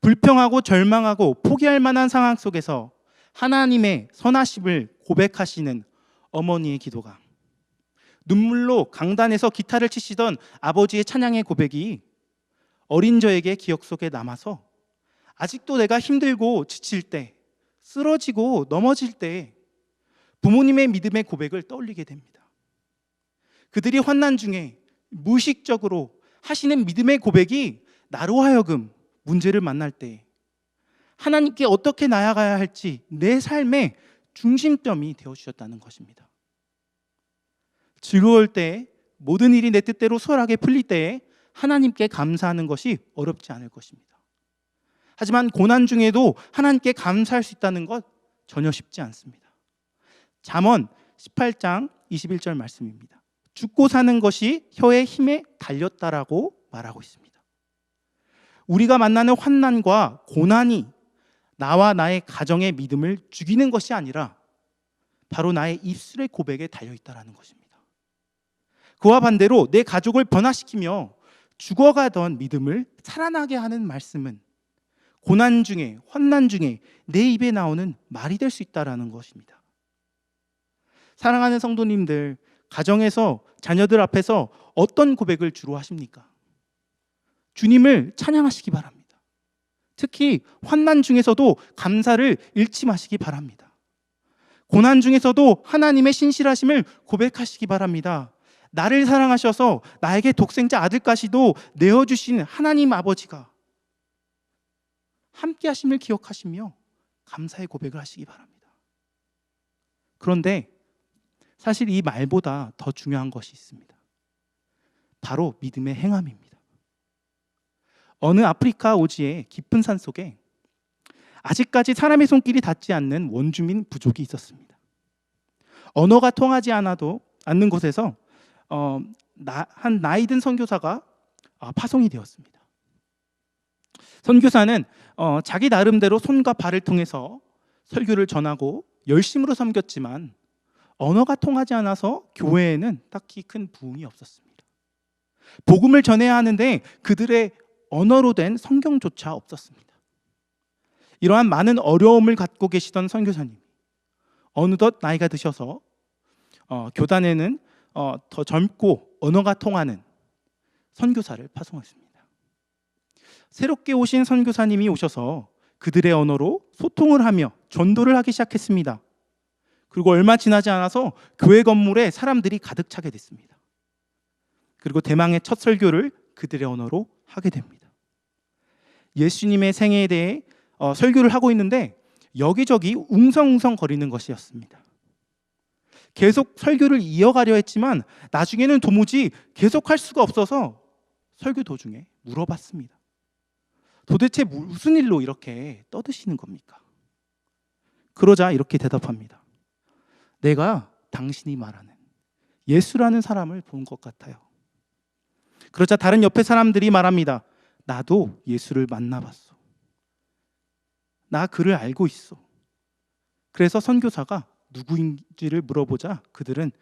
불평하고 절망하고 포기할 만한 상황 속에서 하나님의 선하심을 고백하시는 어머니의 기도가, 눈물로 강단에서 기타를 치시던 아버지의 찬양의 고백이 어린 저에게 기억 속에 남아서 아직도 내가 힘들고 지칠 때, 쓰러지고 넘어질 때 부모님의 믿음의 고백을 떠올리게 됩니다. 그들이 환난 중에 무의식적으로 하시는 믿음의 고백이 나로 하여금 문제를 만날 때 하나님께 어떻게 나아가야 할지 내 삶의 중심점이 되어주셨다는 것입니다. 즐거울 때, 모든 일이 내 뜻대로 수월하게 풀릴 때에 하나님께 감사하는 것이 어렵지 않을 것입니다. 하지만 고난 중에도 하나님께 감사할 수 있다는 것 전혀 쉽지 않습니다. 잠언 18장 21절 말씀입니다. 죽고 사는 것이 혀의 힘에 달렸다라고 말하고 있습니다. 우리가 만나는 환난과 고난이 나와 나의 가정의 믿음을 죽이는 것이 아니라 바로 나의 입술의 고백에 달려있다는 것입니다. 그와 반대로 내 가족을 변화시키며 죽어가던 믿음을 살아나게 하는 말씀은 고난 중에, 환난 중에 내 입에 나오는 말이 될 수 있다는 것입니다. 사랑하는 성도님들, 가정에서 자녀들 앞에서 어떤 고백을 주로 하십니까? 주님을 찬양하시기 바랍니다. 특히 환난 중에서도 감사를 잃지 마시기 바랍니다. 고난 중에서도 하나님의 신실하심을 고백하시기 바랍니다. 나를 사랑하셔서 나에게 독생자 아들까지도 내어주신 하나님 아버지가 함께 하심을 기억하시며 감사의 고백을 하시기 바랍니다. 그런데 사실 이 말보다 더 중요한 것이 있습니다. 바로 믿음의 행함입니다. 어느 아프리카 오지의 깊은 산 속에 아직까지 사람의 손길이 닿지 않는 원주민 부족이 있었습니다. 언어가 통하지 않는 곳에서 한 나이든 선교사가 파송이 되었습니다. 선교사는 자기 나름대로 손과 발을 통해서 설교를 전하고 열심으로 섬겼지만 언어가 통하지 않아서 교회에는 딱히 큰 부흥이 없었습니다. 복음을 전해야 하는데 그들의 언어로 된 성경조차 없었습니다. 이러한 많은 어려움을 갖고 계시던 선교사님, 어느덧 나이가 드셔서 교단에는 더 젊고 언어가 통하는 선교사를 파송했습니다. 새롭게 오신 선교사님이 오셔서 그들의 언어로 소통을 하며 전도를 하기 시작했습니다. 그리고 얼마 지나지 않아서 교회 건물에 사람들이 가득 차게 됐습니다. 그리고 대망의 첫 설교를 그들의 언어로 하게 됩니다. 예수님의 생애에 대해 설교를 하고 있는데 여기저기 웅성웅성 거리는 것이었습니다. 계속 설교를 이어가려 했지만 나중에는 도무지 계속할 수가 없어서 설교 도중에 물어봤습니다. 도대체 무슨 일로 이렇게 떠드시는 겁니까? 그러자 이렇게 대답합니다. 내가 당신이 말하는 예수라는 사람을 본 것 같아요. 그러자 다른 옆에 사람들이 말합니다. 나도 예수를 만나봤어. 나 그를 알고 있어. 그래서 선교사가 누구인지를 물어보자 그들은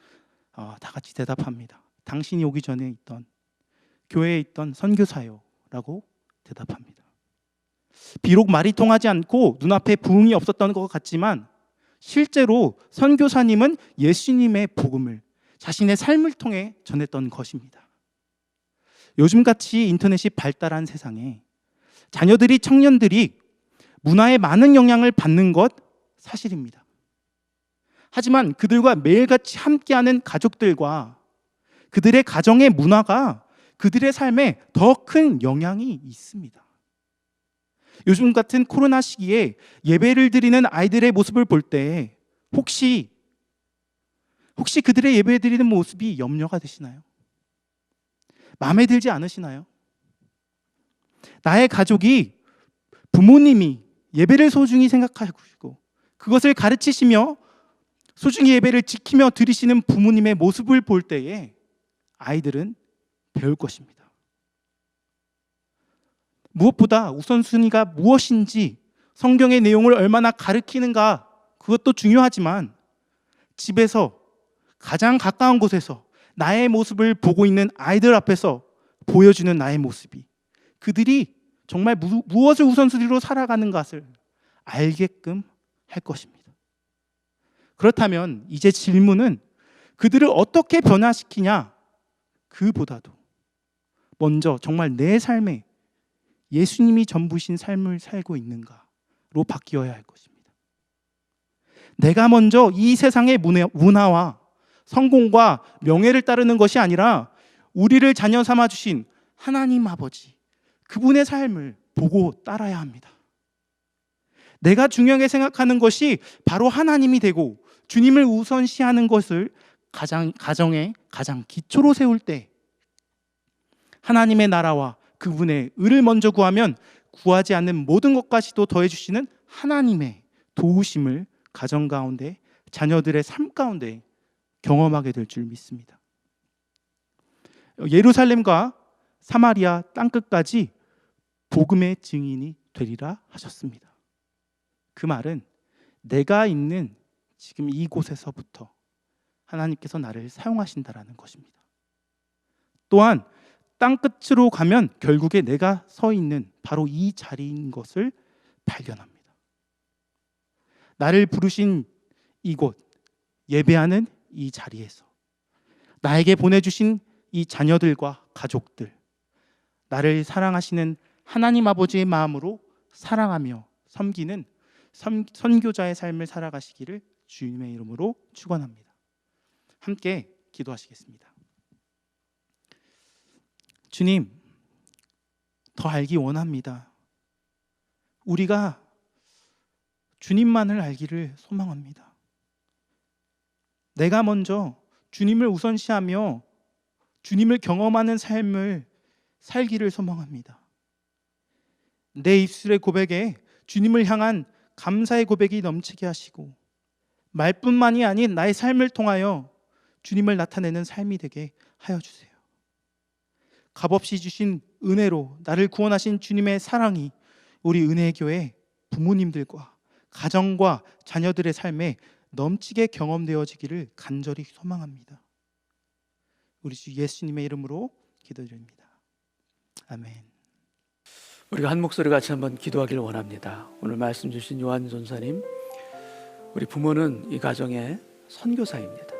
다 같이 대답합니다. 당신이 오기 전에 있던 교회에 있던 선교사요 라고 대답합니다. 비록 말이 통하지 않고 눈앞에 부흥이 없었던 것 같지만 실제로 선교사님은 예수님의 복음을 자신의 삶을 통해 전했던 것입니다. 요즘같이 인터넷이 발달한 세상에 자녀들이, 청년들이 문화에 많은 영향을 받는 것 사실입니다. 하지만 그들과 매일같이 함께하는 가족들과 그들의 가정의 문화가 그들의 삶에 더 큰 영향이 있습니다. 요즘 같은 코로나 시기에 예배를 드리는 아이들의 모습을 볼 때 혹시 그들의 예배 드리는 모습이 염려가 되시나요? 마음에 들지 않으시나요? 나의 가족이, 부모님이 예배를 소중히 생각하시고 그것을 가르치시며 소중히 예배를 지키며 드리시는 부모님의 모습을 볼 때에 아이들은 배울 것입니다. 무엇보다 우선순위가 무엇인지, 성경의 내용을 얼마나 가르치는가, 그것도 중요하지만 집에서 가장 가까운 곳에서 나의 모습을 보고 있는 아이들 앞에서 보여주는 나의 모습이 그들이 정말 무엇을 우선순위로 살아가는 것을 알게끔 할 것입니다. 그렇다면 이제 질문은 그들을 어떻게 변화시키냐, 그보다도 먼저 정말 내 삶에 예수님이 전부신 삶을 살고 있는가로 바뀌어야 할 것입니다. 내가 먼저 이 세상의 문화와 성공과 명예를 따르는 것이 아니라 우리를 자녀 삼아 주신 하나님 아버지, 그분의 삶을 보고 따라야 합니다. 내가 중요하게 생각하는 것이 바로 하나님이 되고 주님을 우선시하는 것을 가정의 가장 기초로 세울 때 하나님의 나라와 그분의 의를 먼저 구하면 구하지 않는 모든 것까지도 더해 주시는 하나님의 도우심을 가정 가운데, 자녀들의 삶 가운데 경험하게 될 줄 믿습니다. 예루살렘과 사마리아 땅끝까지 복음의 증인이 되리라 하셨습니다. 그 말은 내가 있는 지금 이곳에서부터 하나님께서 나를 사용하신다라는 것입니다. 또한 땅끝으로 가면 결국에 내가 서 있는 바로 이 자리인 것을 발견합니다. 나를 부르신 이곳, 예배하는 이 자리에서 나에게 보내주신 이 자녀들과 가족들, 나를 사랑하시는 하나님 아버지의 마음으로 사랑하며 섬기는 선교자의 삶을 살아가시기를 주님의 이름으로 축원합니다. 함께 기도하시겠습니다. 주님, 더 알기 원합니다. 우리가 주님만을 알기를 소망합니다. 내가 먼저 주님을 우선시하며 주님을 경험하는 삶을 살기를 소망합니다. 내 입술의 고백에 주님을 향한 감사의 고백이 넘치게 하시고, 말뿐만이 아닌 나의 삶을 통하여 주님을 나타내는 삶이 되게 하여 주세요. 값없이 주신 은혜로 나를 구원하신 주님의 사랑이 우리 은혜교회 부모님들과 가정과 자녀들의 삶에 넘치게 경험되어지기를 간절히 소망합니다. 우리 주 예수님의 이름으로 기도드립니다. 아멘. 우리가 한 목소리 같이 한번 기도하기를 원합니다. 오늘 말씀 주신 요한 전사님, 우리 부모는 이 가정의 선교사입니다.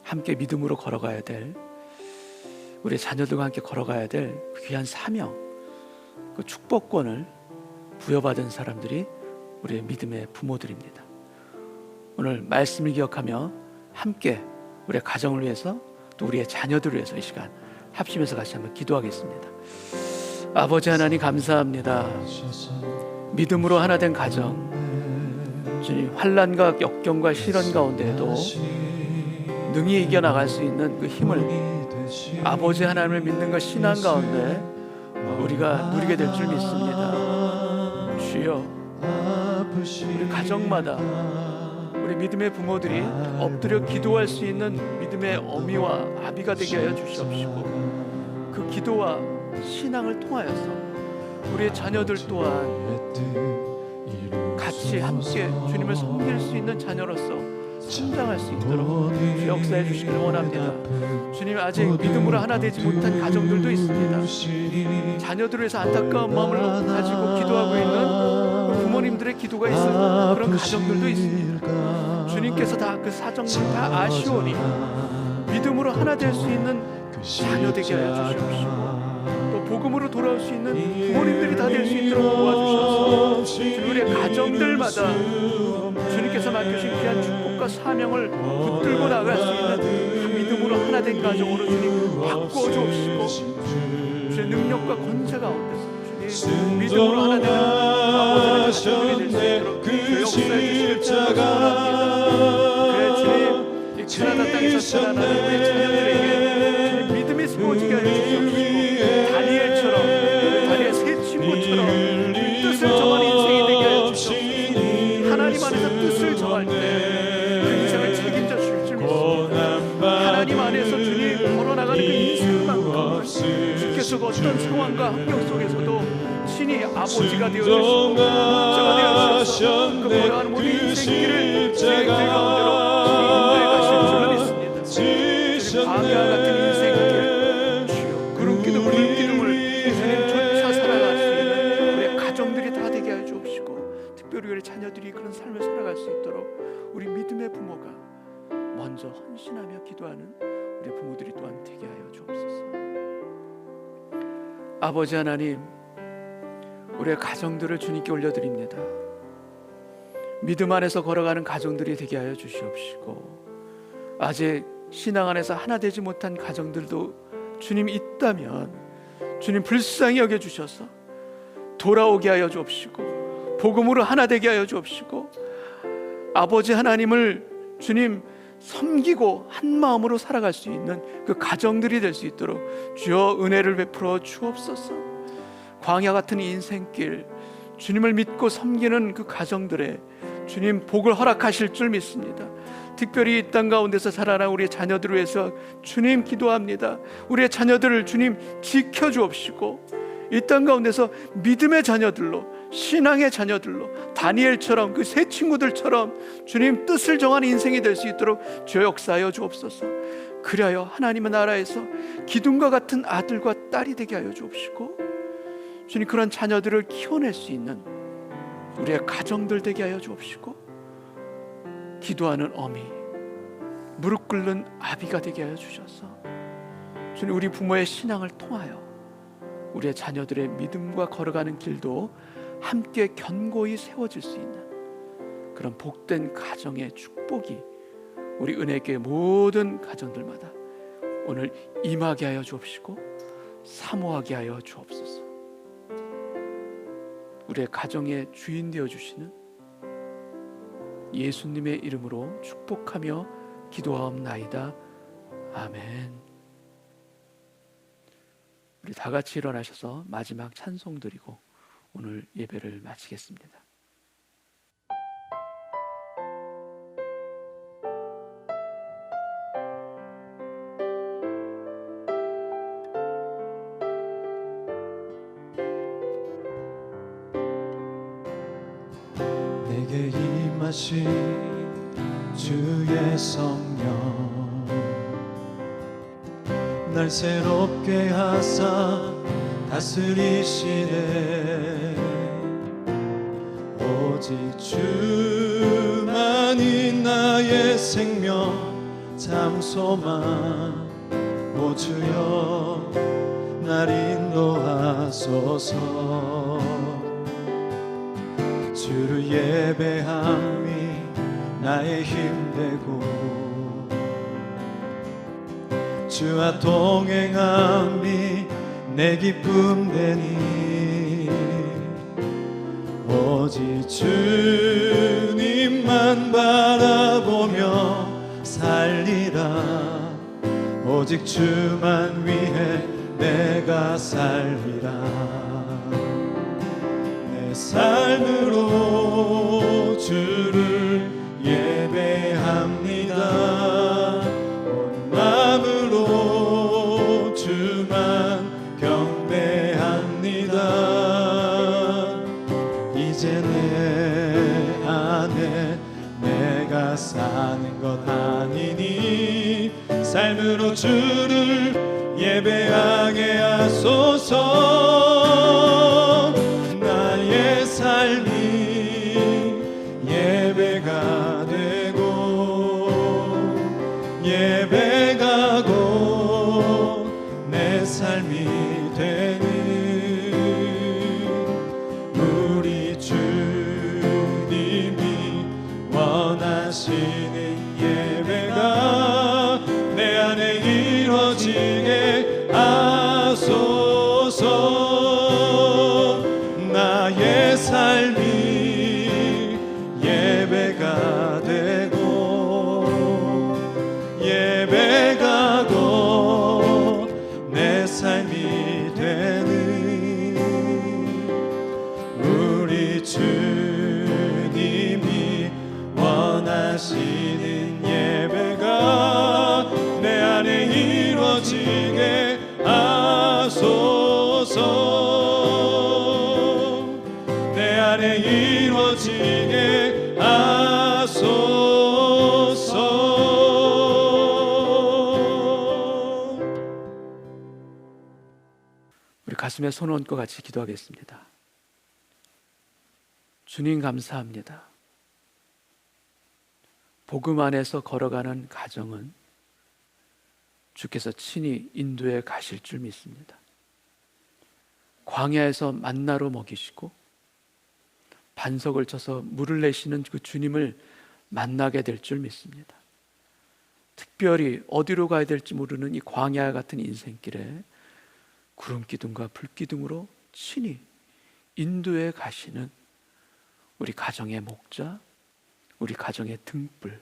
함께 믿음으로 걸어가야 될, 우리 자녀들과 함께 걸어가야 될 귀한 사명, 그 축복권을 부여받은 사람들이 우리의 믿음의 부모들입니다. 오늘 말씀을 기억하며 함께 우리의 가정을 위해서, 또 우리의 자녀들을 위해서 이 시간 합심해서 같이 한번 기도하겠습니다. 아버지 하나님, 감사합니다. 믿음으로 하나 된 가정, 주님, 환난과 역경과 시련 가운데에도 능히 이겨나갈 수 있는 그 힘을 아버지 하나님을 믿는 것 신앙 가운데 우리가 누리게 될 줄 믿습니다. 주여, 우리 가정마다 우리 믿음의 부모들이 엎드려 기도할 수 있는 믿음의 어미와 아비가 되게 하여 주시옵시고, 그 기도와 신앙을 통하여서 우리의 자녀들 또한 같이 함께 주님을 섬길 수 있는 자녀로서 성장할 수 있도록 주 역사해 주시길 원합니다. 주님, 아직 믿음으로 하나 되지 못한 가정들도 있습니다. 자녀들을 위해서 안타까운 마음을 가지고 기도하고 있는 그 부모님들의 기도가 있는 그런 가정들도 있습니다. 주님께서 다 그 사정을 다 아시오니 믿음으로 하나 될 수 있는 자녀 되게 하여 주시옵시고, 또 복음으로 돌아올 수 있는 부모님들이 다 될 수 있도록 도와주셔서 주님, 우리의 가정들마다 주님께서 맡겨주신 귀한 축복과 사명을 붙들고 나갈 수 있는 그 믿음으로 하나 된 가정으로 주님 바꾸어 주옵시고, 주의 능력과 권세 가운데서 주님 믿음으로 하나 되는 아버지 하나님의 가정이 될 수 있도록 주 역사해 주시길 원합니다. 그래 주님, 이 캐나다 땅에서 태어나는 우리 자녀들에게 주님 믿음이 세워지게 하여 주시옵시고, 다니엘처럼, 다니엘 세 친구처럼 뜻을 정한 인생이 되게 하여 주시옵시고, 하나님 안에서 뜻을 정할 때 그 인생을 책임져 주실 줄 믿습니다. 하나님 안에서 주님 걸어나가는 그 인생만큼 주께서 그 어떤 상황과 환경 속에서도 친히 아버지가 되어주시고 목자가 되어주셔서 그 걸어가는 모든 인생길을 주의 길 가운데로 인도해 가실 줄로 믿습니다. 주님, 광야 같은 인생길, 주여 구름 기둥을 주님 쫓아 살아갈 수 있는 우리의 가정들이 다 되게 하여 주옵시고, 특별히 우리 자녀들이 그런 삶을 살아갈 수 있도록 우리 믿음의 부모가 먼저 헌신하며 기도하는 우리 부모들이 또한 되게 하여 주옵소서. 아버지 하나님, 우리의 가정들을 주님께 올려드립니다. 믿음 안에서 걸어가는 가정들이 되게 하여 주시옵시고, 아직 신앙 안에서 하나 되지 못한 가정들도 주님 있다면 주님 불쌍히 여겨주셔서 돌아오게 하여 주옵시고, 복음으로 하나 되게 하여 주옵시고, 아버지 하나님을 주님 섬기고 한 마음으로 살아갈 수 있는 그 가정들이 될 수 있도록 주여 은혜를 베풀어 주옵소서. 광야 같은 인생길, 주님을 믿고 섬기는 그 가정들의 주님 복을 허락하실 줄 믿습니다. 특별히 이 땅 가운데서 자라난 우리의 자녀들을 위해서 주님 기도합니다. 우리의 자녀들을 주님 지켜주옵시고 이 땅 가운데서 믿음의 자녀들로, 신앙의 자녀들로, 다니엘처럼 그 세 친구들처럼 주님 뜻을 정한 인생이 될 수 있도록 주여 역사하여 주옵소서. 그리하여 하나님의 나라에서 기둥과 같은 아들과 딸이 되게 하여 주옵시고 주님 그런 자녀들을 키워낼 수 있는 우리의 가정들 되게 하여 주옵시고 기도하는 어미, 무릎 꿇는 아비가 되게 하여 주셔서 주님 우리 부모의 신앙을 통하여 우리의 자녀들의 믿음과 걸어가는 길도 함께 견고히 세워질 수 있는 그런 복된 가정의 축복이 우리 은혜교회 모든 가정들마다 오늘 임하게 하여 주옵시고 사모하게 하여 주옵소서. 우리의 가정의 주인 되어 주시는 예수님의 이름으로 축복하며 기도하옵나이다. 아멘. 우리 다 같이 일어나셔서 마지막 찬송 드리고 오늘 예배를 마치겠습니다. 내게 임하신 주의 성령 날 새롭게 하사 다스리시네. 오직 주만이 나의 생명 참 소망. 오 주여 날 인도하소서. 주를 예배함이 나의 힘되고 주와 동행함이 내 기쁨 되니 오직 주님만 바라보며 살리라. 오직 주만 위해 내가 살리라. 내 삶으로 주를 예배합니다. 온 마음으로 주만 경배합니다. 이제 내 안에 내가 사는 것 아니니 삶으로 주를 예배하게 하소서. 나의 삶이 예배가 되고 예배가고 내 삶이 되는 우리 주님이 원하시는 예배가 내 안에 이루어지게 하소서. 나의 삶이 예배가 되고 예배가고 내 삶이 되는 우리 주님이 원하시는 예배가 내 안에 이루어지게 하소서. 내 안에 이루어지게 하소서. 우리 가슴에 손 얹고 같이 기도하겠습니다. 주님 감사합니다. 복음 안에서 걸어가는 가정은 주께서 친히 인도해 가실 줄 믿습니다. 광야에서 만나로 먹이시고 반석을 쳐서 물을 내시는 그 주님을 만나게 될 줄 믿습니다. 특별히 어디로 가야 될지 모르는 이 광야 같은 인생길에 구름 기둥과 불 기둥으로 친히 인도해 가시는 우리 가정의 목자, 우리 가정의 등불,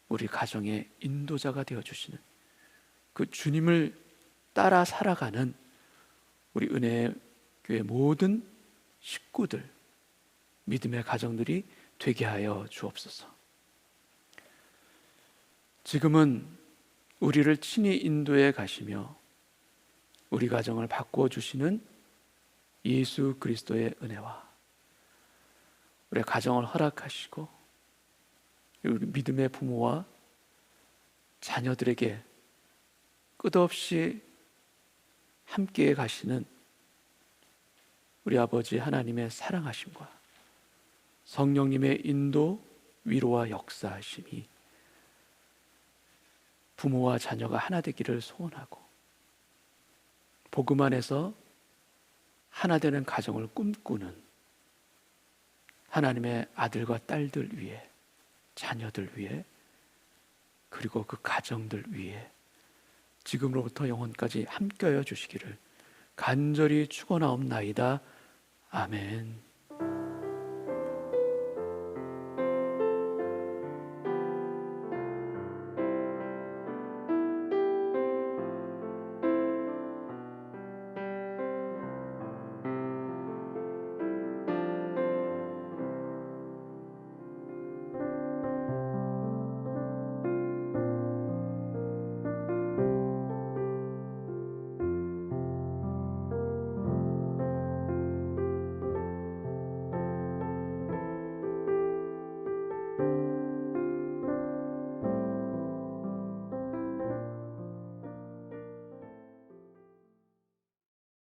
우리 가정의 인도자가 되어주시는 그 주님을 따라 살아가는 우리 은혜의 교회 모든 식구들, 믿음의 가정들이 되게 하여 주옵소서. 지금은 우리를 친히 인도해 가시며 우리 가정을 바꾸어 주시는 예수 그리스도의 은혜와 우리 가정을 허락하시고 우리 믿음의 부모와 자녀들에게 끝없이 함께 가시는 우리 아버지 하나님의 사랑하심과 성령님의 인도, 위로와 역사하심이 부모와 자녀가 하나 되기를 소원하고 복음 안에서 하나 되는 가정을 꿈꾸는 하나님의 아들과 딸들 위해, 자녀들 위해, 그리고 그 가정들 위해 지금으로부터 영원까지 함께하여 주시기를 간절히 축원하옵나이다. 아멘.